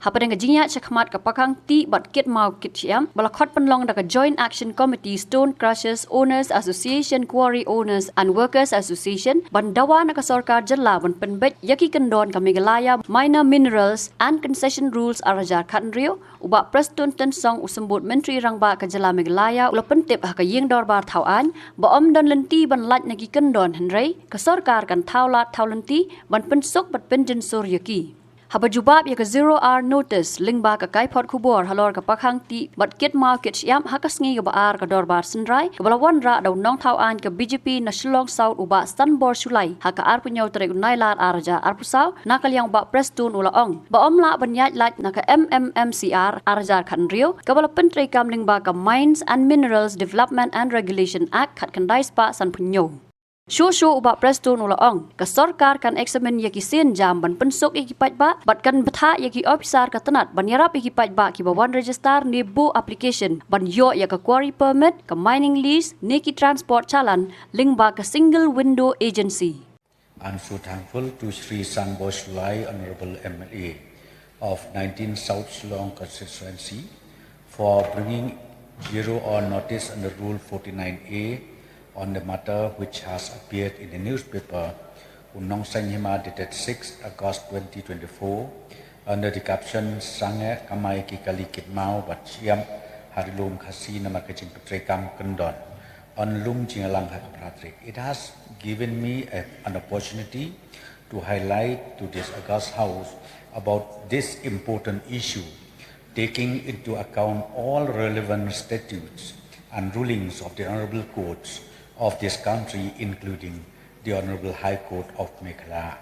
Hapadang jinya chakmat kapakang ti bat kit mau kit siam balakot penlong da Joint Action Committee Stone Crushers Owners Association Quarry Owners and Workers Association bandawa na kasorkar jala ban penbet yaki kendon ka Meghalaya Minor Minerals and Concession Rules arajar khatnrio uba Preston Tensong usembut Menteri Rangba ka jala Meghalaya ula pentip ha ka yeng dorbar thauan ba om don lenti ban laj nagi kendon henrei kasorkar kan thaulat thaulanti ban pensuk bat penjen sur yaki Habajubab ya ka 0R notice lingba ka kai pot kubor halor ka pakhang ti bat kit market yam hakas ngi ka baar ka dorbar senrai ka balawan ra daw nong thau an ka BJP National South uba Stanbor Sulai ha ka ar punyaw tere nailar arja arpusaw nakalyang ba Preston ula ong ba omla banyat lat na ka MMMCR arjar khanrio ka bala pentre kam lingba ka Mines and Minerals Development and Regulation Act khat kandai spa san punyaw Shosho uba Preston ula ong ka sarkar kan eksamen yaki sen jam ban pensuk iki pajba bat kan betha yaki officer ka tenat ban yarap iki pajba ki bawan register ni bu application ban yo ya ka quarry permit ka mining lease neki transport chalan lingba ka single window agency. I'm so thankful to Sri Stanbor Sulai Honorable MLA of 19 South Shillong constituency for bringing 0R notice under Rule 49A on the matter which has appeared in the newspaper Unong Sanghima dated 6 August 2024 under the caption Sange Kamai Kikali Kitmau Bachiam Harilum Khasi Namakajing Petrekam Kundon on Lum Jingalang Hakapratrik. It has given me an opportunity to highlight to this August House about this important issue, taking into account all relevant statutes and rulings of the honorable courts of this country, including the Honorable High Court of Meghalaya.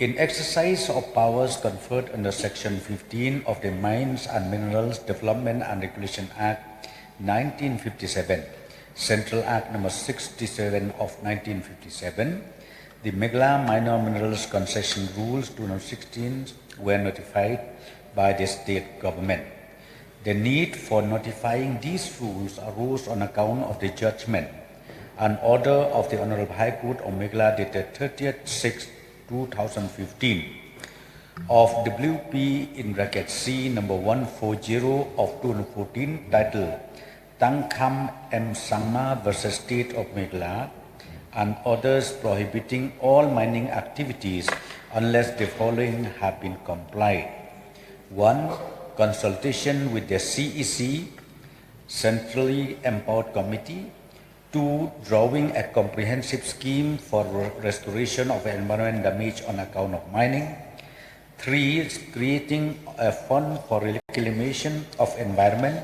In exercise of powers conferred under Section 15 of the Mines and Minerals Development and Regulation Act 1957, Central Act number 67 of 1957, the Meghalaya Minor Minerals Concession Rules 2016 were notified by the state government. The need for notifying these rules arose on account of the judgment and order of the Honorable High Court of Meghalaya dated 30th 6, 2015 of WP in bracket C number 140 of 2014 titled Tangkham M. Sangma versus State of Meghalaya and orders prohibiting all mining activities unless the following have been complied. 1. Consultation with the CEC, Centrally Empowered Committee. 2. Drawing a comprehensive scheme for restoration of environment damage on account of mining. 3. Creating a fund for reclamation of environment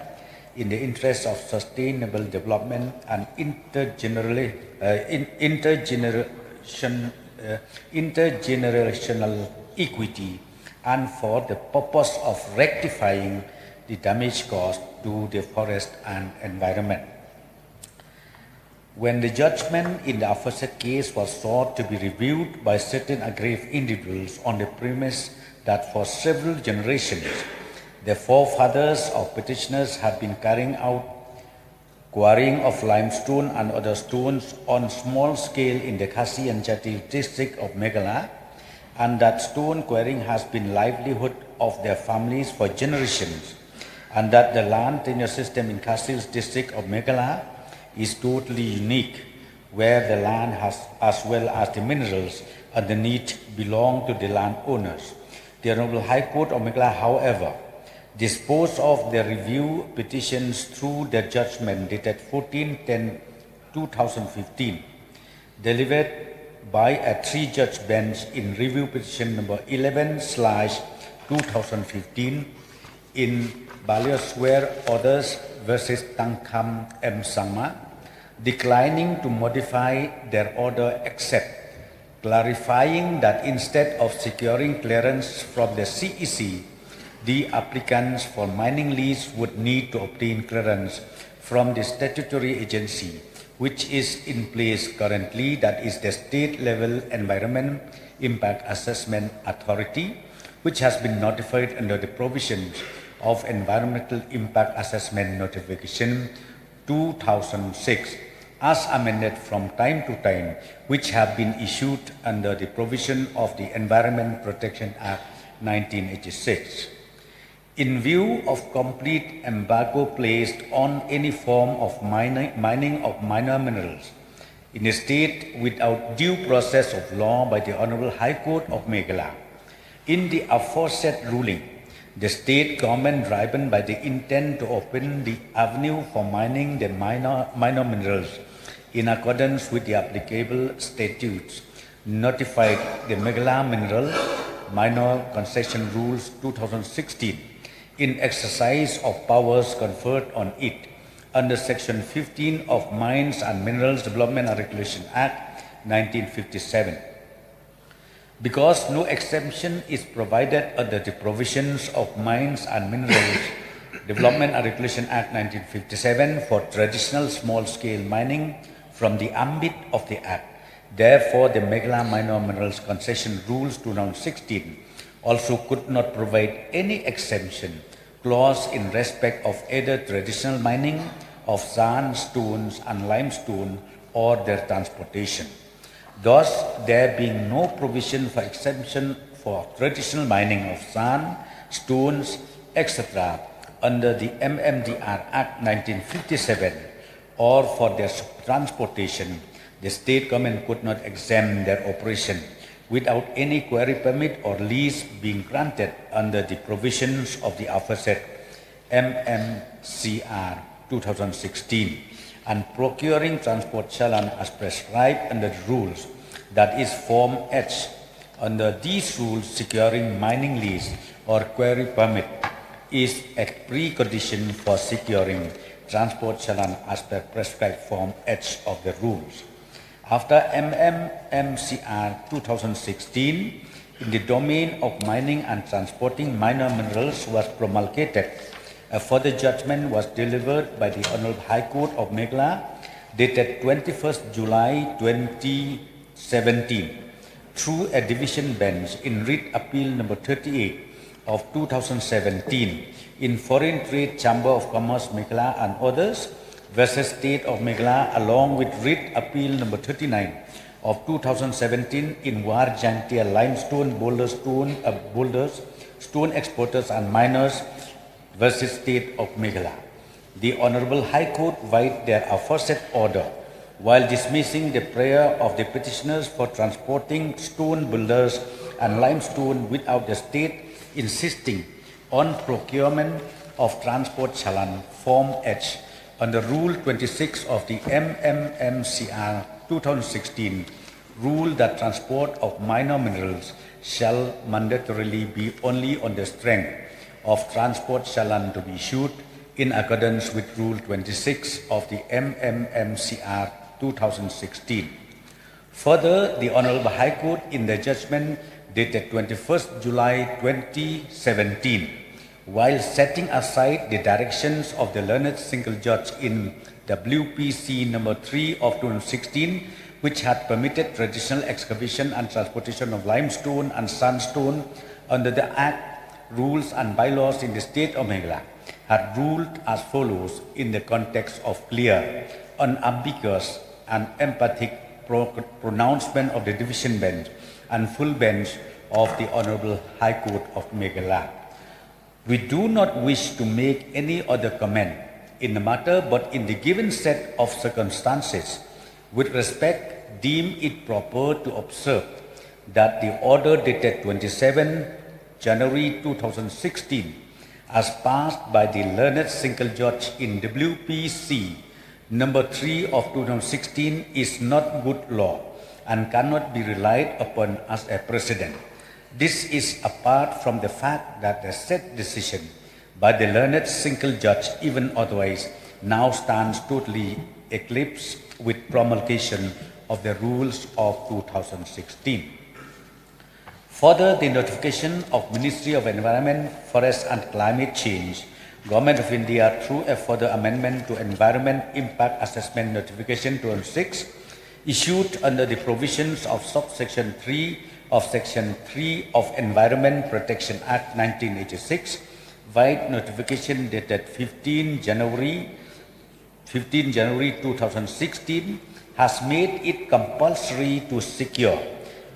in the interest of sustainable development and intergenerational equity, and for the purpose of rectifying the damage caused to the forest and environment. When the judgment in the aforesaid case was sought to be reviewed by certain aggrieved individuals on the premise that for several generations, the forefathers of petitioners have been carrying out quarrying of limestone and other stones on small scale in the Khasi and Jati district of Meghalaya, and that stone quarrying has been livelihood of their families for generations, and that the land tenure system in Khasil's district of Meghalaya is totally unique, where the land has, as well as the minerals underneath, belong to the landowners. The Honorable High Court of Meghalaya, however, disposed of the review petitions through the judgment dated 14/10/2015, delivered by a 3-judge bench in review petition number 11/2015 in Baliosware Orders versus Tangkham M. Sangma, declining to modify their order except clarifying that instead of securing clearance from the CEC, the applicants for mining lease would need to obtain clearance from the statutory agency which is in place currently, that is the State Level Environment Impact Assessment Authority, which has been notified under the provisions of Environmental Impact Assessment Notification 2006, as amended from time to time, which have been issued under the provision of the Environment Protection Act 1986. In view of complete embargo placed on any form of mining of minor minerals in a state without due process of law by the Honorable High Court of Meghalaya, in the aforesaid ruling, the state government, driven by the intent to open the avenue for mining the minor minerals in accordance with the applicable statutes, notified the Meghalaya Mineral Minor Concession Rules 2016 in exercise of powers conferred on it under Section 15 of Mines and Minerals Development and Regulation Act 1957. Because no exemption is provided under the provisions of Mines and Minerals Development and Regulation Act 1957 for traditional small-scale mining from the ambit of the Act, therefore the Meghalaya Minor Minerals Concession Rules 2016 also could not provide any exemption clause in respect of either traditional mining of sand, stones and limestone or their transportation. Thus, there being no provision for exemption for traditional mining of sand, stones, etc. under the MMDR Act 1957 or for their transportation, the state government could not exempt their operation without any quarry permit or lease being granted under the provisions of the aforesaid MMCR 2016 and procuring transport challan as prescribed under the rules, that is Form H. Under these rules, securing mining lease or quarry permit is a precondition for securing transport challan as per prescribed Form H of the rules. After MMCR 2016, in the domain of mining and transporting minor minerals was promulgated, a further judgment was delivered by the Honorable High Court of Meghalaya, dated 21st July 2017, through a division bench in Writ Appeal number 38 of 2017 in Foreign Trade Chamber of Commerce Meghalaya and others versus State of Meghalaya, along with Writ Appeal number 39 of 2017 in War Jangtia Limestone Boulders, Stone Exporters and Miners versus State of Meghalaya. The Honorable High Court vied their aforesaid order while dismissing the prayer of the petitioners for transporting stone builders and limestone without the state insisting on procurement of transport challan Form H under Rule 26 of the MMMCR 2016, rule that transport of minor minerals shall mandatorily be only on the strength of transport challan to be issued in accordance with Rule 26 of the MMMCR 2016. Further, the Honorable High Court in the judgment dated 21st July 2017, while setting aside the directions of the learned single judge in WPC number 3 of 2016, which had permitted traditional excavation and transportation of limestone and sandstone under the Act, rules and bylaws in the state of Meghalaya, had ruled as follows in the context of clear, unambiguous and emphatic pronouncement of the division bench and full bench of the Honorable High Court of Meghalaya. We do not wish to make any other comment in the matter, but in the given set of circumstances, with respect, deem it proper to observe that the order dated 27 January 2016, as passed by the learned single judge in WPC number 3 of 2016, is not good law and cannot be relied upon as a precedent. This is apart from the fact that the said decision by the learned single judge, even otherwise, now stands totally eclipsed with promulgation of the rules of 2016. Further, the notification of Ministry of Environment, Forest and Climate Change, Government of India, through a further amendment to Environment Impact Assessment Notification 2006, issued under the provisions of subsection 3 of Section 3 of Environment Protection Act 1986, vide notification dated 15 January 2016, has made it compulsory to secure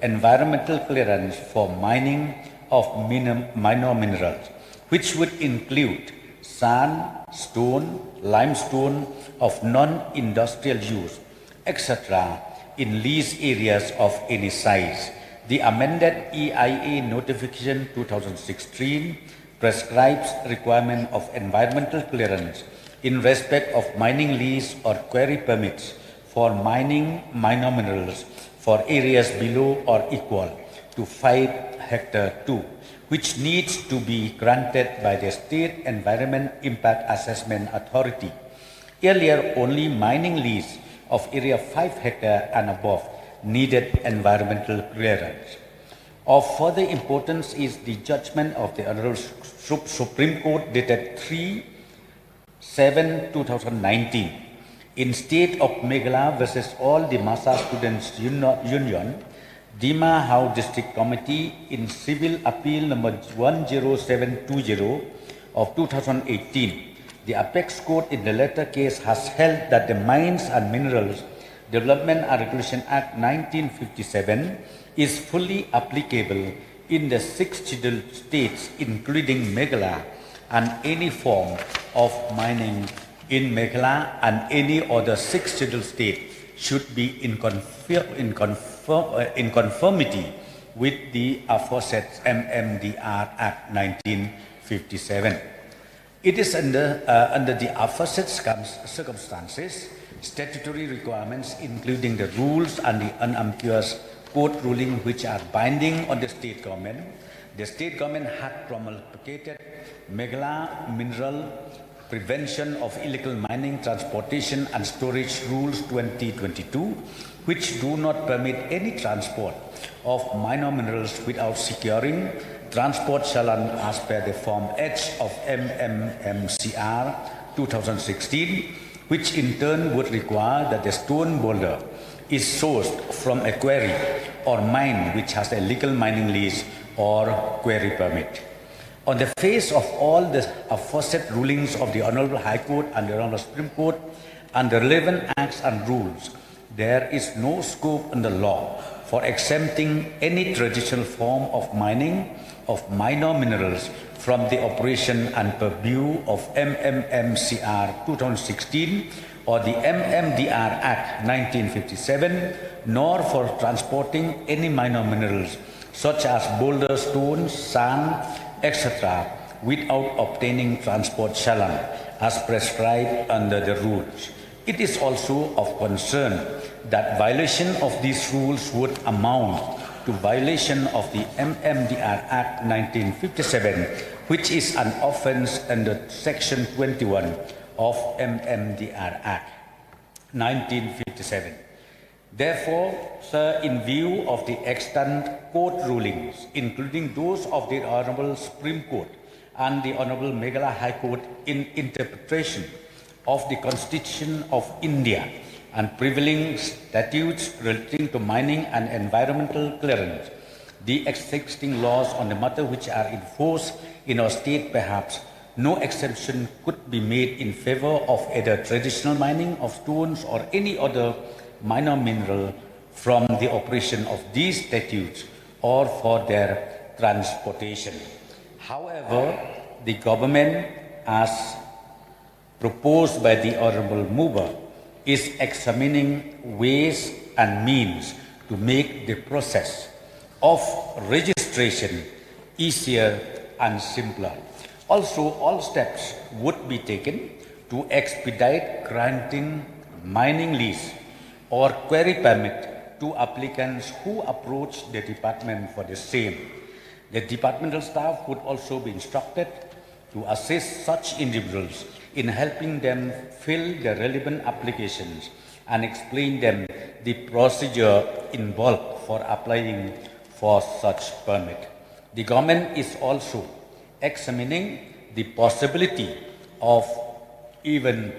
environmental clearance for mining of minor minerals, which would include sand, stone, limestone of non-industrial use, etc., in lease areas of any size. The amended EIA Notification 2016 prescribes requirement of environmental clearance in respect of mining lease or quarry permits for mining minor minerals for areas below or equal to 5 hectare 2, which needs to be granted by the State Environment Impact Assessment Authority. Earlier, only mining lease of area 5 hectare and above needed environmental clearance. Of further importance is the judgment of the Honorable Supreme Court dated 3/7/2019 in State of Meghalaya versus all the Masa Students Union, Dima Hao District Committee in Civil Appeal number 10720 of 2018. The Apex Court in the latter case has held that the Mines and Minerals Development and Regulation Act 1957 is fully applicable in the 6 scheduled states, including Meghalaya, and any form of mining in Meghalaya and any other 6 scheduled state should be in conformity with the aforesaid MMDR Act 1957. It is under the aforesaid circumstances, statutory requirements, including the rules and the unambiguous court ruling which are binding on the state government. The state government had promulgated Meghalaya Mineral Prevention of Illegal Mining, Transportation and Storage Rules 2022, which do not permit any transport of minor minerals without securing transport challan as per the Form H of MMMCR 2016, which in turn would require that the stone boulder is sourced from a quarry or mine which has a legal mining lease or quarry permit. On the face of all the aforesaid rulings of the Honorable High Court and the Honorable Supreme Court and the relevant acts and rules, there is no scope in the law for exempting any traditional form of mining of minor minerals from the operation and purview of MMMCR 2016 or the MMDR Act 1957, nor for transporting any minor minerals such as boulder, stones, sand, etc., without obtaining transport challan as prescribed under the rules. It is also of concern that violation of these rules would amount to violation of the MMDR Act 1957, which is an offence under Section 21 of MMDR Act 1957. Therefore, sir, in view of the extant court rulings, including those of the Honourable Supreme Court and the Honourable Meghalaya High Court in interpretation of the Constitution of India and prevailing statutes relating to mining and environmental clearance, the existing laws on the matter which are in force in our state, perhaps no exception could be made in favour of either traditional mining of stones or any other minor mineral from the operation of these statutes or for their transportation. However, the government, as proposed by the Honourable Mover, is examining ways and means to make the process of registration easier and simpler. Also, all steps would be taken to expedite granting mining lease or quarry permit to applicants who approach the department for the same. The departmental staff would also be instructed to assist such individuals in helping them fill the relevant applications and explain them the procedure involved for applying for such permit. The government is also examining the possibility of even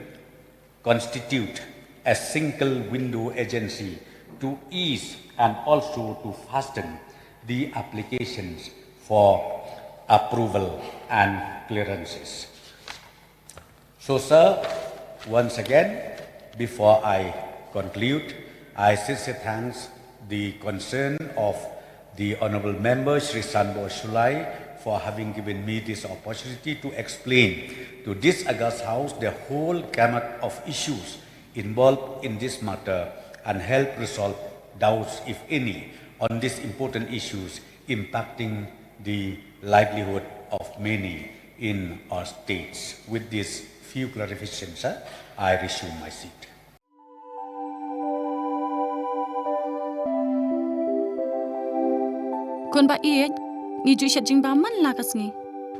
constitute a single window agency to ease and also to hasten the applications for approval and clearances. So, sir, once again, before I conclude, I sincerely thank the concern of the Honourable Member Shri Sanbo Shulai for having given me this opportunity to explain to this August House the whole gamut of issues involved in this matter and help resolve doubts, if any, on these important issues impacting the livelihood of many in our states. With these few clarifications, I resume my seat. Kon ba iet, ngiju shat jing bam man la kas ngi.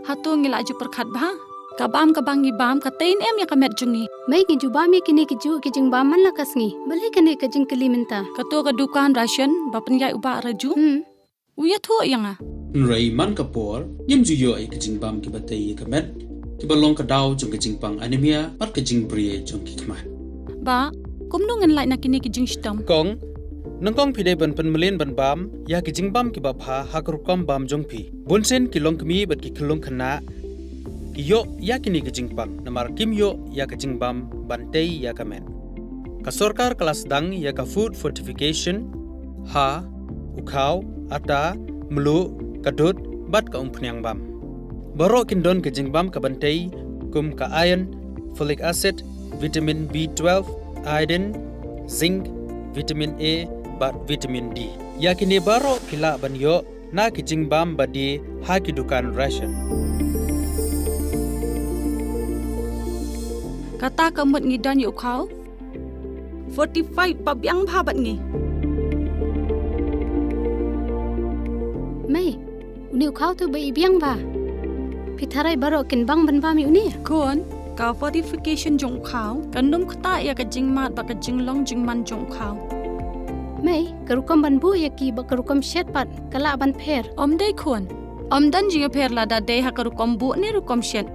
Hato ngi laju perkhat ba. Kabam kabang ngi bam katain em ya kamet jungi. Mai ngiju bam ya kini kiju kijing bam man la kas ngi. Balik kene kijing keliminta. Kato ka dukan ration bapen yai uba raju. Uya tho yang a. Nrai man kapor nyem ju yo ai kijing bam ki batai kamet. Ki balong ka daw jong kijing pang anemia pat kijing brie jong ki kmat. Ba, kum nu ngan lai na kini kijing stam. Kong nangkong pide ban penmelen ban bam ya ki jingbam ki bapha hakrukam bam jongpi bunsen ki longkmi bat ki khulung khana ki yo ya kini ki jingpang namar kim yo ya ki jingbam bantei ya kamen ka sarkar kelas dang ya ka food fortification ha ukhaw ata mlu kadut bat ka umpnyang bam baro kin don ki jingbam ka bantei kum ka iron folic acid vitamin B12 iodine zinc vitamin A bat vitamin D. Yakini baro kila banyo na kijing bam badi haki dukan ration. Kata kamut ngi dan yu kau. 45 pabyang bhabat ngi. Mai, uni ukau tu bai biang ba. Pitharai baro kin bang ban ba mi uni. Kon ka fortification jong kau, kanum kata ya ka jing mat ba ka jing long jing man jong kau. Mai, karukam ban bu ya ki ba karukam shet pat kala ban pher. Om dai kon. Om dan jing pher la da dai ha karukom bu ni rukom shet.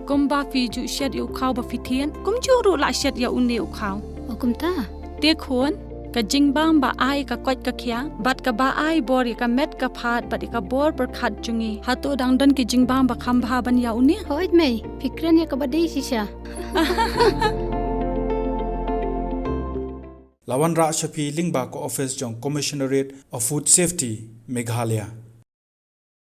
Kum ba fi ju shet yu kau ba fitien. Kum ju ru la shet ya uni u kau. Okum ta. Te kon ka jing bam ba ai ka kwat ka khya bat ka ba ai bor ya ka met ka phat bat ka bor per khat jungi hato dang dan ki jing bam ba kham bha ban ya uni. Hoit mai, fikran ya ka badai sisha. Lawan Ra Shafi Lingba Ko Office Jong Commissionerate of Food Safety Meghalaya.